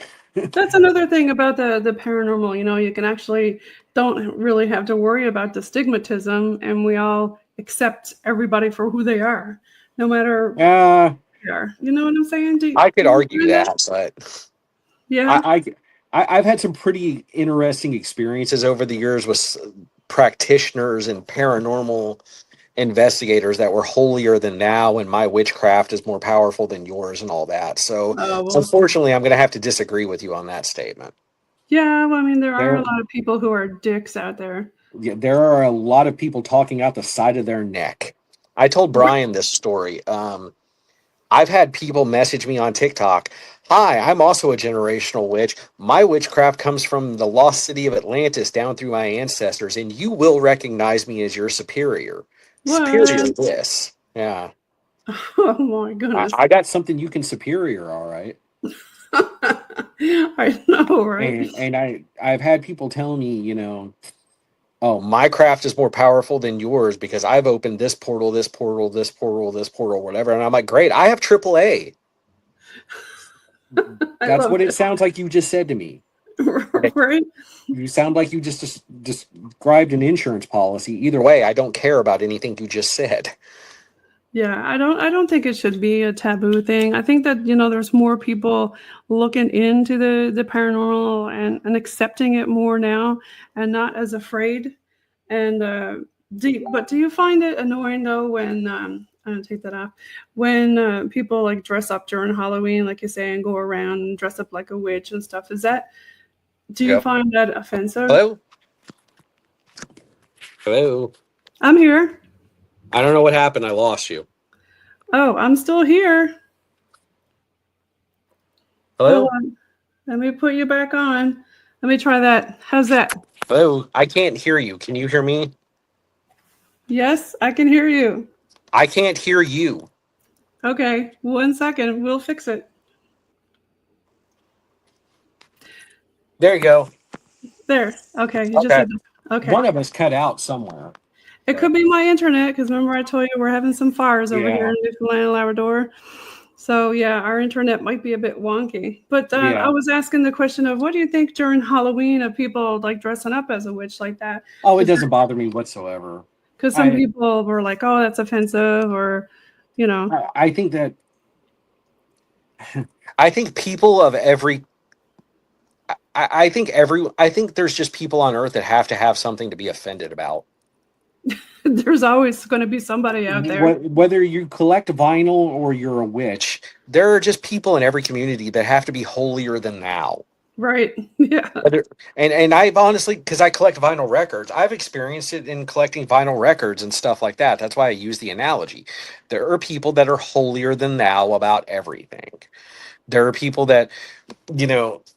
that's another thing about the paranormal. You know, you can actually don't really have to worry about the stigmatism, and we all accept everybody for who they are, no matter Uh, who they are. You know what I'm saying? I could Do you argue find that? that, but Yeah. I, I've had some pretty interesting experiences over the years with practitioners and paranormal investigators that were holier than thou, and my witchcraft is more powerful than yours and all that. So, Well, unfortunately, I'm going to have to disagree with you on that statement. yeah. Well, I mean, there are a there lot of people who are dicks out there. yeah, there are a lot of people talking out the side of their neck. I told Brian this story. I've had people message me on TikTok. Hi, I'm also a generational witch. My witchcraft comes from the lost city of Atlantis down through my ancestors, and you will recognize me as your superior. Superior What? this. Yeah. Oh my goodness. I got something you can superior, all right. I know, right? And I've had people tell me, Oh, my craft is more powerful than yours because I've opened this portal, this portal, this portal, this portal, whatever. And I'm like, great, I have AAA. I that's love what it sounds like you just said to me. it. Right? You sound like you just described an insurance policy. Either way, I don't care about anything you just said. Yeah, I don't think it should be a taboo thing. I think that, you know, there's more people looking into the paranormal and accepting it more now and not as afraid. And do you find it annoying though when I'm gonna take that off when people like dress up during Halloween, like you say, and go around and dress up like a witch and stuff? Do you Yep. find that offensive? Hello? Hello? I'm here. I don't know what happened. I lost you. Oh, I'm still here. Hold Hello? on. Let me put you back on. Let me try that. How's that? Hello? I can't hear you. Can you hear me? Yes, I can hear you. I can't hear you. Okay, 1 second. We'll fix it. There you go. There. Okay, you just Okay. said okay. One of us cut out somewhere. It could be my internet because remember I told you we're having some fires over here Yeah. in Newfoundland and Labrador. So yeah, our internet might be a bit wonky. But Yeah. I was asking the question of what do you think during Halloween of people like dressing up as a witch like that? Oh, it doesn't bother me whatsoever. Because some I people were like, "Oh, that's offensive," or you know. I think that I think people of every. I think I think there's just people on Earth that have to have something to be offended about. There's always going to be somebody out there. whether you collect vinyl or you're a witch, There are just people in every community that have to be holier than thou. Right. Yeah. And I've honestly, because I collect vinyl records, I've experienced it in collecting vinyl records and stuff like that. That's why I use the analogy. There are people that are holier than thou about everything. There are people that,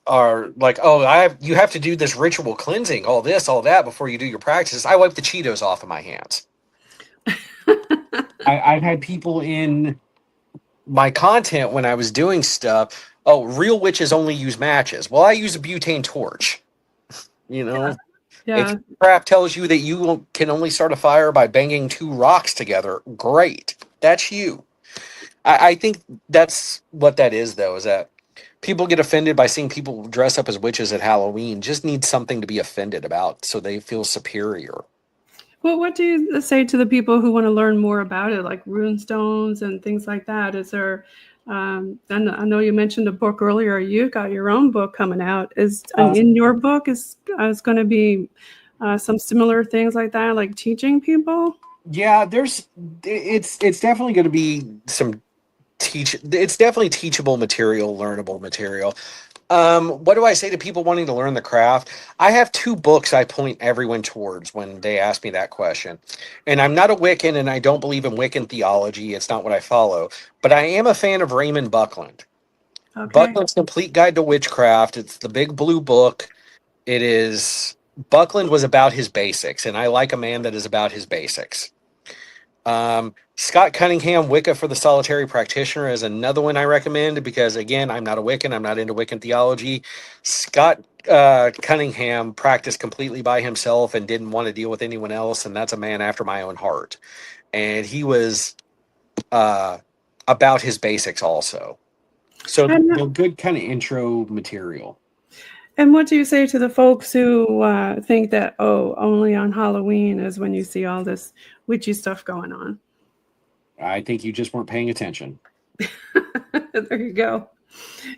are like, oh, you have to do this ritual cleansing, all this, all that before you do your practices. I wipe the Cheetos off of my hands. I've had people in My content when I was doing stuff, oh, real witches only use matches. Well, I use a butane torch. Yeah. If crap tells you that you can only start a fire by banging two rocks together, great. That's you. I think that's what that is, though, is that people get offended by seeing people dress up as witches at Halloween. Just need something to be offended about so they feel superior. Well, what do you say to the people who want to learn more about it, like rune stones and things like that? Is there? I know you mentioned a book earlier. You got your own book coming out. In your book is going to be some similar things like that, like teaching people? yeah, it's definitely going to be It's definitely teachable material, learnable material. What do I say to people wanting to learn the craft? I have two books I point everyone towards when they ask me that question. And I'm not a Wiccan and I don't believe in Wiccan theology. It's not what I follow. But I am a fan of Raymond Buckland. Okay. Buckland's Complete Guide to Witchcraft. It's the big blue book. Buckland was about his basics, and I like a man that is about his basics. Scott Cunningham, Wicca for the Solitary Practitioner, is another one I recommend because, again, I'm not a Wiccan. I'm not into Wiccan theology. Scott Cunningham practiced completely by himself and didn't want to deal with anyone else, and that's a man after my own heart. and he was about his basics also. So Good kind of intro material. And what do you say to the folks who think that, oh, only on Halloween is when you see all this witchy stuff going on? I think you just weren't paying attention. There you go.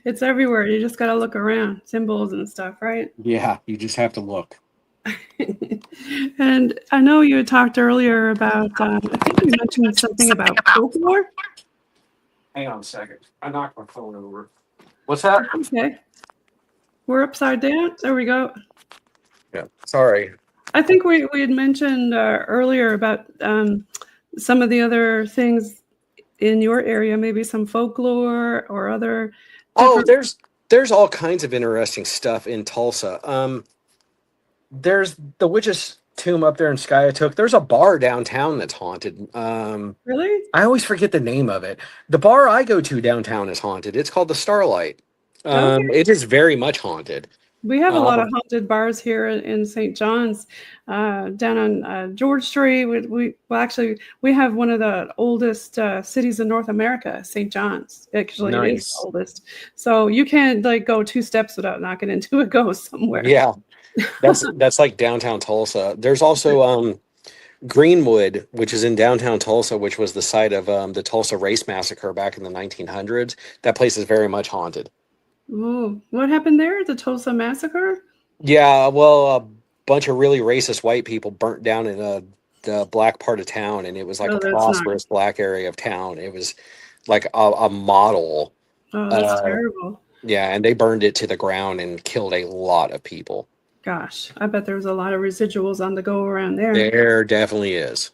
It's everywhere. You just got to look around, symbols and stuff, right? Yeah, you just have to look. And I know you had talked earlier about, I think you mentioned something about folklore. Hang on a second. I knocked my phone over. what's that? Okay. We're upside down. There we go. Yeah, sorry. I think we had mentioned earlier about some of the other things in your area, maybe some folklore or other Oh, different. there's all kinds of interesting stuff in Tulsa. There's the witch's tomb up there in Skiatook. There's a bar downtown that's haunted. Really? I always forget the name of it. The bar I go to downtown is haunted. It's called the Starlight. Okay. It is very much haunted. We have a lot of Um, haunted bars here in St. John's, down on George Street. Well, actually, we have one of the oldest cities in North America, St. John's. Actually, it is the nice. oldest. So you can't like go 2 steps without knocking into a ghost somewhere. Yeah, that's like downtown Tulsa. There's also Greenwood, which is in downtown Tulsa, which was the site of the Tulsa Race Massacre back in the 1900s. That place is very much haunted. Ooh, what happened there? The Tulsa Massacre? Yeah, well, a bunch of really racist white people burnt down in the black part of town, and it was like a Oh, that's not. prosperous black area of town. It was like a model. Oh, that's Uh, terrible. yeah, and they burned it to the ground and killed a lot of people. Gosh, I bet there was a lot of residuals on the go around there. There definitely is.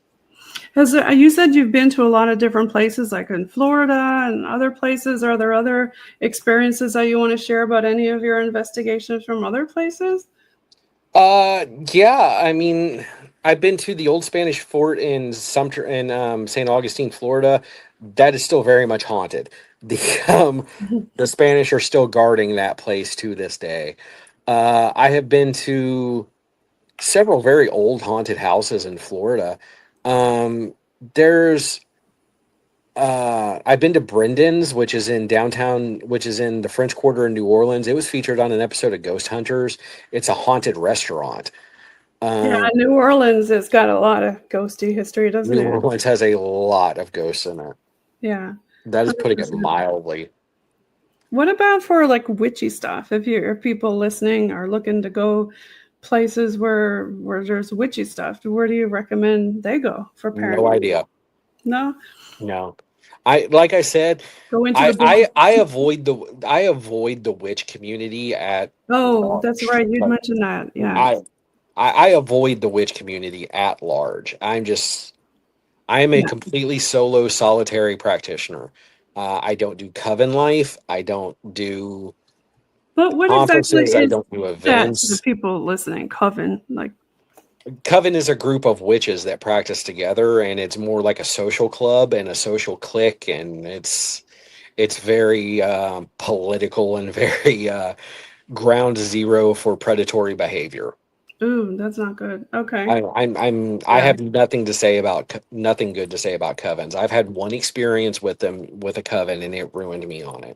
You said you've been to a lot of different places, like in Florida and other places. Are there other experiences that you want to share about any of your investigations from other places? Yeah, I mean, I've been to the old Spanish fort in Sumter in St. Augustine, Florida. That is still very much haunted. The the Spanish are still guarding that place to this day. I have been to several very old haunted houses in Florida. There's I've been to Brendan's, which is in downtown, which is in the French Quarter in New Orleans. It was featured on an episode of Ghost Hunters. It's a haunted restaurant. Yeah, Um, New Orleans has got a lot of ghosty history, doesn't New it? Orleans has a lot of ghosts in it. Yeah, That is putting it 100%. mildly. What about for like witchy stuff? If people listening are looking to go places where there's witchy stuff, where do you recommend they go for No paranormal? idea. No, No. I like I said, go into the I blind. I avoid the witch community at Oh, that's large. right. You'd Like mentioned that. Yeah. I I avoid the witch community at large. I am a Yeah. completely solo, solitary practitioner. I don't do coven life. I don't do But what exactly conferences. I is don't do that to the events. people listening? Coven, like, Coven is a group of witches that practice together, and it's more like a social club and a social clique, and it's very political and very ground zero for predatory behavior. ooh, that's not good. Okay. I Yeah. have nothing good to say about covens. I've had one experience with them with a coven, and it ruined me on it.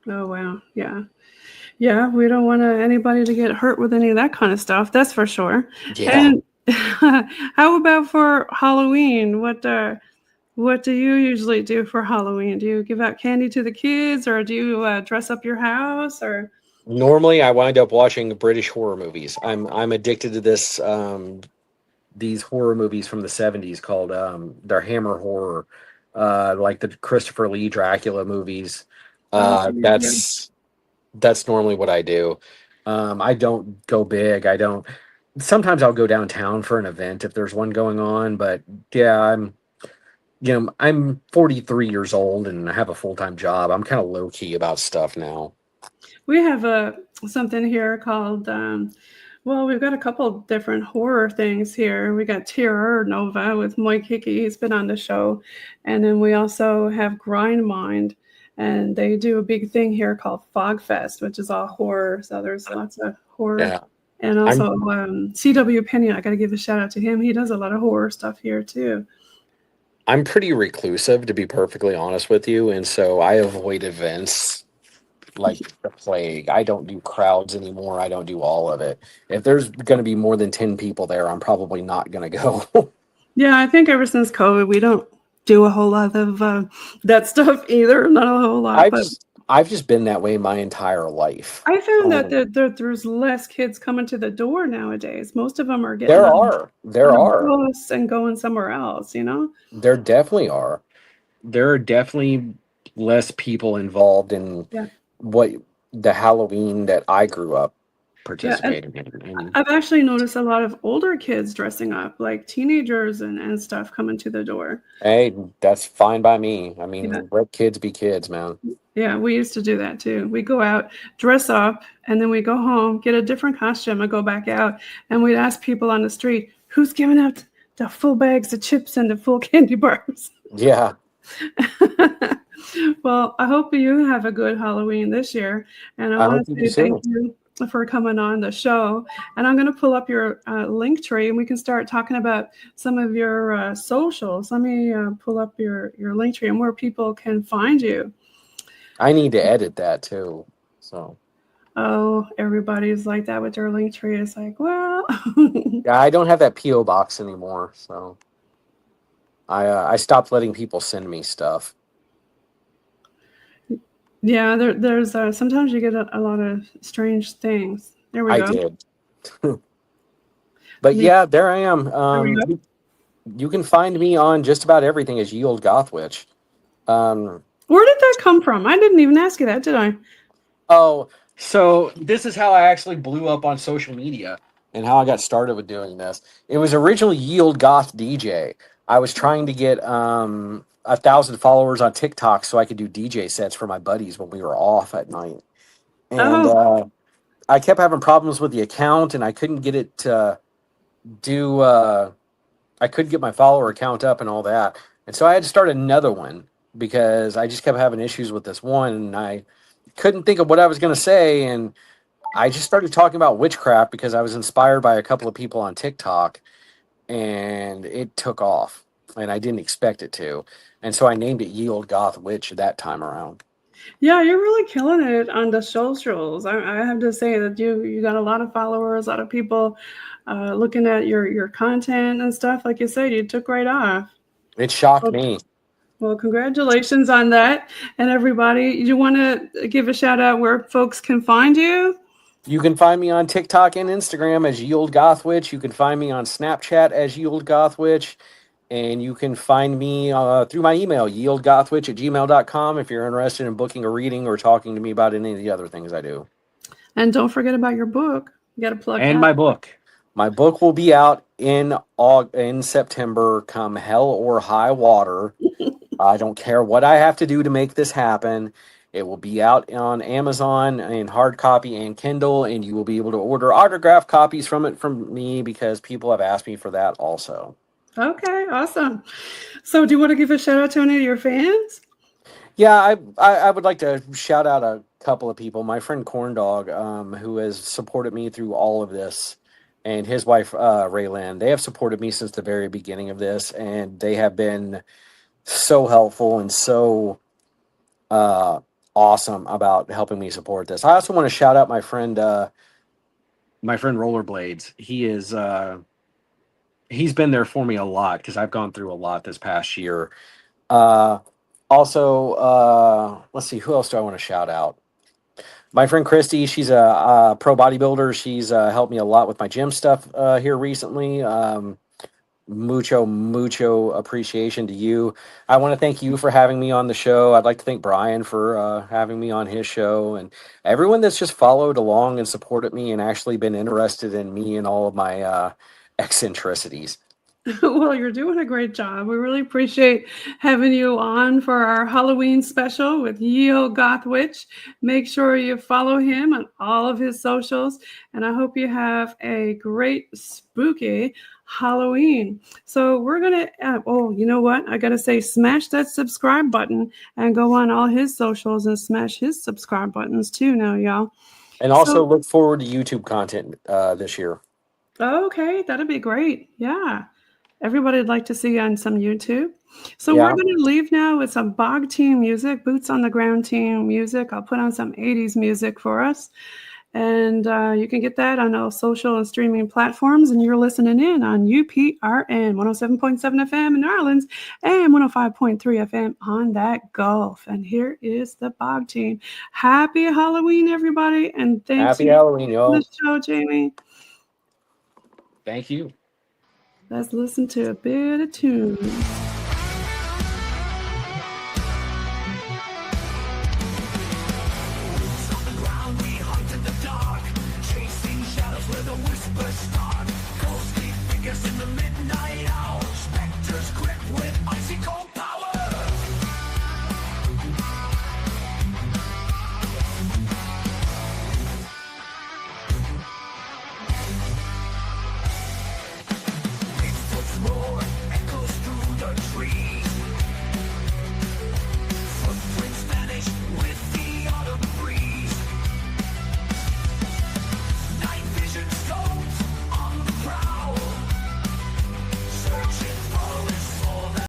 Oh, wow. Yeah. Yeah. We don't want anybody to get hurt with any of that kind of stuff. That's for sure. Yeah. And how about for Halloween? What do you usually do for Halloween? Do you give out candy to the kids, or do you dress up your house, or? Normally, I wind up watching British horror movies. I'm addicted to these horror movies from the 70s called they're Hammer horror, like the Christopher Lee Dracula movies. Oh, Uh, yeah. that's that's normally what I do. I don't go big. I don't. Sometimes I'll go downtown for an event if there's one going on, but yeah, I'm 43 years old and I have a full-time job. I'm kind of low key about stuff now. We have something here called, well, we've got a couple different horror things here. We got Terror Nova with Mike Hickey. He's been on the show. And then we also have Grind Mind. And they do a big thing here called Fog Fest, which is all horror. So there's lots of horror. Yeah, And I'm also CW Penny, I got to give a shout out to him. He does a lot of horror stuff here too. I'm pretty reclusive, to be perfectly honest with you, and so I avoid events like the plague. I don't do crowds anymore. I don't do all of it. If there's going to be more than 10 people there, I'm probably not going to go. Yeah, I think ever since COVID, we don't do a whole lot of that stuff either. Not a whole lot, I've but just I've just been that way my entire life. I found that Um, there's less kids coming to the door nowadays. Most of them are getting there are, on there a are, bus and going somewhere else, you know? there definitely are. There are definitely less people involved in Yeah. what the Halloween that I grew up Yeah. And participating in. And I've actually noticed a lot of older kids dressing up, like teenagers and stuff coming to the door. hey, that's fine by me. I Yeah. mean, let kids be kids, man. Yeah, we used to do that too. We go out, dress up, and then we go home, get a different costume, and go back out. And we'd ask people on the street, who's giving out the full bags of chips and the full candy bars? Yeah, Well, I hope you have a good Halloween this year. And I I want hope to you do say thank too. you for coming on the show. And I'm going to pull up your link tree and we can start talking about some of your socials. Let me pull up your link tree and where people can find you. I need to edit that too. So Oh, everybody's like that with their link tree. It's like, well, yeah, I don't have that PO box anymore. So I stopped letting people send me stuff. yeah, there's sometimes you get a lot of strange things. There we I go. did, but There yeah, there I am. we go. You can find me on just about everything as Ye Old Goth Witch. Um, Where did that come from? I didn't even ask you that, did I? oh, so this is how I actually blew up on social media and how I got started with doing this. It was originally Ye Old Goth DJ. I was trying to get 1,000 followers on TikTok so I could do DJ sets for my buddies when we were off at night. And Oh, I kept having problems with the account, and I couldn't get it to do. I couldn't get my follower account up and all that, and so I had to start another one because I just kept having issues with this one, and I couldn't think of what I was going to say, and I just started talking about witchcraft because I was inspired by a couple of people on TikTok, and it took off, and I didn't expect it to, and so I named it Ye Old Goth Witch that time around. yeah, you're really killing it on the socials. I have to say that you got a lot of followers, a lot of people looking at your content and stuff. Like you said, you took right off. It shocked Well, me. well, congratulations on that. And everybody, you want to give a shout out where folks can find you? You can find me on TikTok and Instagram as Ye Old Goth Witch. You can find me on Snapchat as Ye Old Goth Witch. And you can find me through my email, yeoldgothwitch@gmail.com, if you're interested in booking a reading or talking to me about any of the other things I do. And don't forget about your book. You got to plug And that. my book. My book will be out in September, come hell or high water. I don't care what I have to do to make this happen. It will be out on Amazon in hard copy and Kindle, and you will be able to order autographed copies from it from me because people have asked me for that also. Okay, awesome. So, do you want to give a shout out to any of your fans? Yeah, I would like to shout out a couple of people. My friend Corndog, who has supported me through all of this, and his wife Raylan. They have supported me since the very beginning of this, and they have been so helpful and so uh, awesome about helping me support this. I also want to shout out my friend Rollerblades. He's been there for me a lot because I've gone through a lot this past year. Uh, Also, let's see, who else do I want to shout out? My friend Christy, she's a pro bodybuilder. She's helped me a lot with my gym stuff here recently. Mucho appreciation to you. I want to thank you for having me on the show. I'd like to thank Brian for having me on his show, and everyone that's just followed along and supported me and actually been interested in me and all of my eccentricities. Well, you're doing a great job. We really appreciate having you on for our Halloween special with Yeo Gothwitch. Make sure you follow him on all of his socials, and I hope you have a great spooky Halloween. So we're gonna. Oh, you know what? I gotta say, smash that subscribe button and go on all his socials and smash his subscribe buttons too. Now, y'all. And also So look forward to YouTube content this year. okay, that'd be great. Yeah. Everybody would like to see you on some YouTube. So Yeah. we're going to leave now with some Bog Team music, Boots on the Ground Team music. I'll put on some 80s music for us. And you can get that on all social and streaming platforms. And you're listening in on UPRN 107.7 FM in New Orleans and 105.3 FM on that Gulf. And here is the Bog Team. Happy Halloween, everybody. And thanks Happy Halloween, for y'all. the show, Jamie. Thank you. Let's listen to a bit of tunes. Chasing shadows where the whispers start. Ghostly figures in the midnight hour.